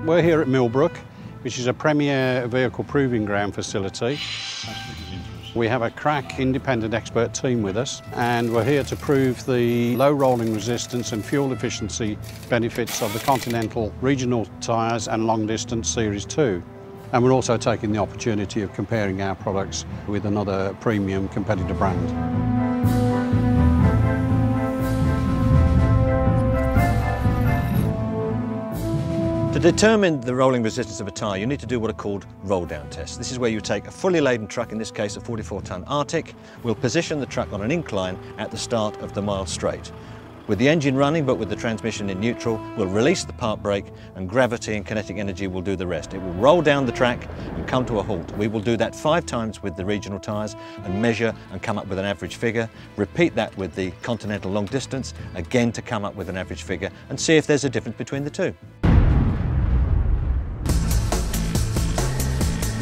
We're here at Millbrook, which is a premier vehicle proving ground facility. We have a crack independent expert team with us, and we're here to prove the low rolling resistance and fuel efficiency benefits of the Continental regional tyres and long distance Series 2. And we're also taking the opportunity of comparing our products with another premium competitor brand. To determine the rolling resistance of a tyre, you need to do what are called roll-down tests. This is where you take a fully laden truck, in this case a 44-tonne Arctic. We'll position the truck on an incline at the start of the mile straight. With the engine running but with the transmission in neutral, we'll release the park brake and gravity and kinetic energy will do the rest. It will roll down the track and come to a halt. We will do that 5 times with the regional tyres and measure and come up with an average figure. Repeat that with the Continental long distance, again to come up with an average figure, and see if there's a difference between the two.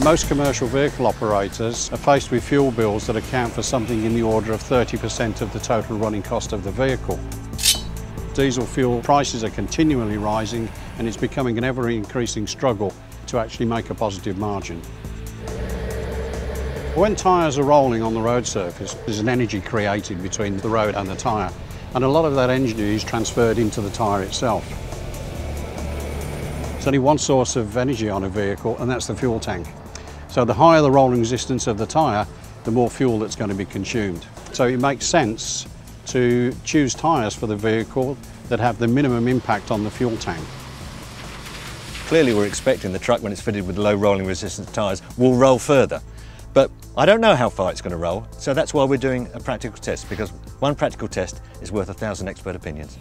Most commercial vehicle operators are faced with fuel bills that account for something in the order of 30% of the total running cost of the vehicle. Diesel fuel prices are continually rising, and it's becoming an ever-increasing struggle to actually make a positive margin. When tyres are rolling on the road surface, there's an energy created between the road and the tyre, and a lot of that energy is transferred into the tyre itself. There's only one source of energy on a vehicle, and that's the fuel tank. So the higher the rolling resistance of the tyre, the more fuel that's going to be consumed. So it makes sense to choose tyres for the vehicle that have the minimum impact on the fuel tank. Clearly we're expecting the truck, when it's fitted with low rolling resistance tyres, will roll further. But I don't know how far it's going to roll, so that's why we're doing a practical test, because one practical test is worth 1,000 expert opinions.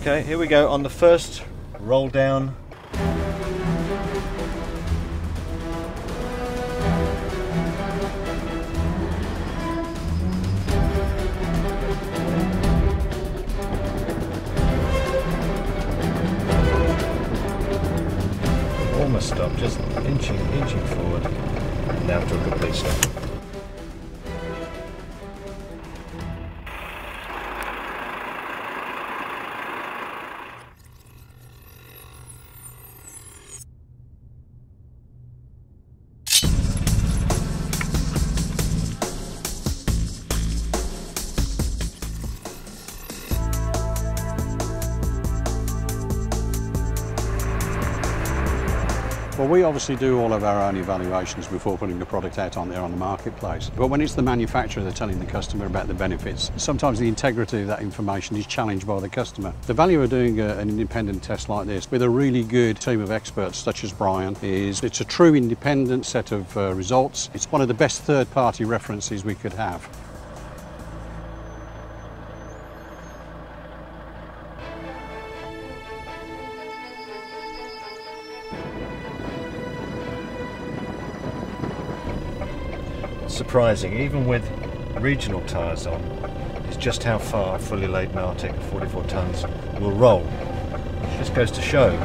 Okay, here we go on the first roll down. Almost stopped, just inching forward, and now to a complete stop. Well, we obviously do all of our own evaluations before putting the product out on there on the marketplace. But when it's the manufacturer that's telling the customer about the benefits, sometimes the integrity of that information is challenged by the customer. The value of doing an independent test like this with a really good team of experts such as Brian is it's a true independent set of results. It's one of the best third-party references we could have. Surprising, even with regional tyres on, is just how far a fully laden Arctic of 44 tonnes will roll. It just goes to show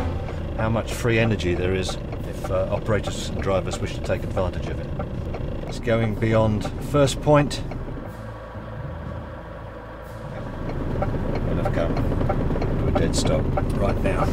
how much free energy there is if operators and drivers wish to take advantage of it. It's going beyond first point, and I've come to a dead stop right now.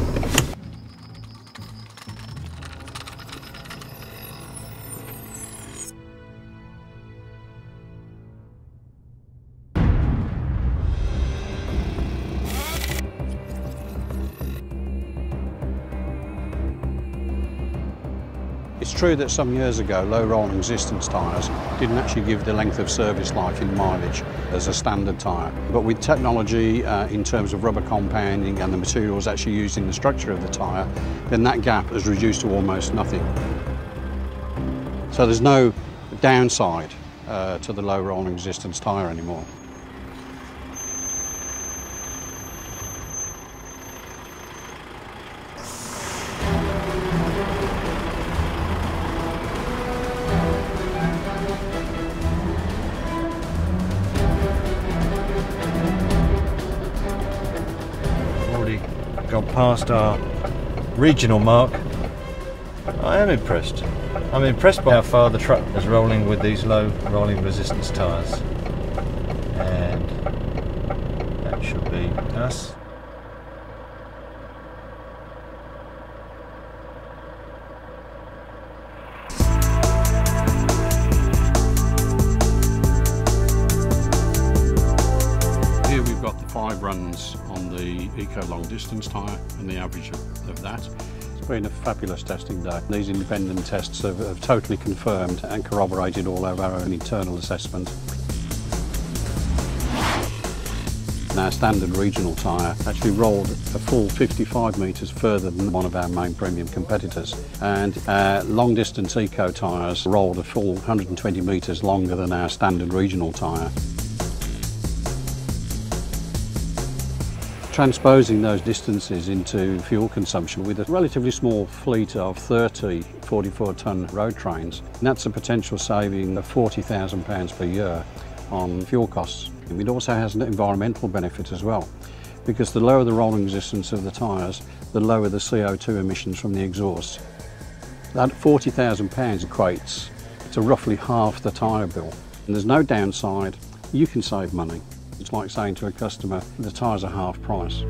It's true that some years ago low rolling resistance tyres didn't actually give the length of service life in mileage as a standard tyre. But with technology in terms of rubber compounding and the materials actually used in the structure of the tyre, then that gap has reduced to almost nothing. So there's no downside to the low rolling resistance tyre anymore. gone past our regional mark. I am impressed. I'm impressed by how far the truck is rolling with these low rolling resistance tyres. And that should be us. Here we've got the 5 runs on the Eco long distance tyre and the average of that. It's been a fabulous testing day. These independent tests have totally confirmed and corroborated all of our own internal assessment. Our standard regional tyre actually rolled a full 55 metres further than one of our main premium competitors, and our long distance Eco tyres rolled a full 120 metres longer than our standard regional tyre. Transposing those distances into fuel consumption with a relatively small fleet of 30 44-tonne road trains, and that's a potential saving of £40,000 per year on fuel costs. It also has an environmental benefit as well, because the lower the rolling resistance of the tyres, the lower the CO2 emissions from the exhaust. That £40,000 equates to roughly half the tyre bill, and there's no downside. You can save money. It's like saying to a customer, the tyres are half price.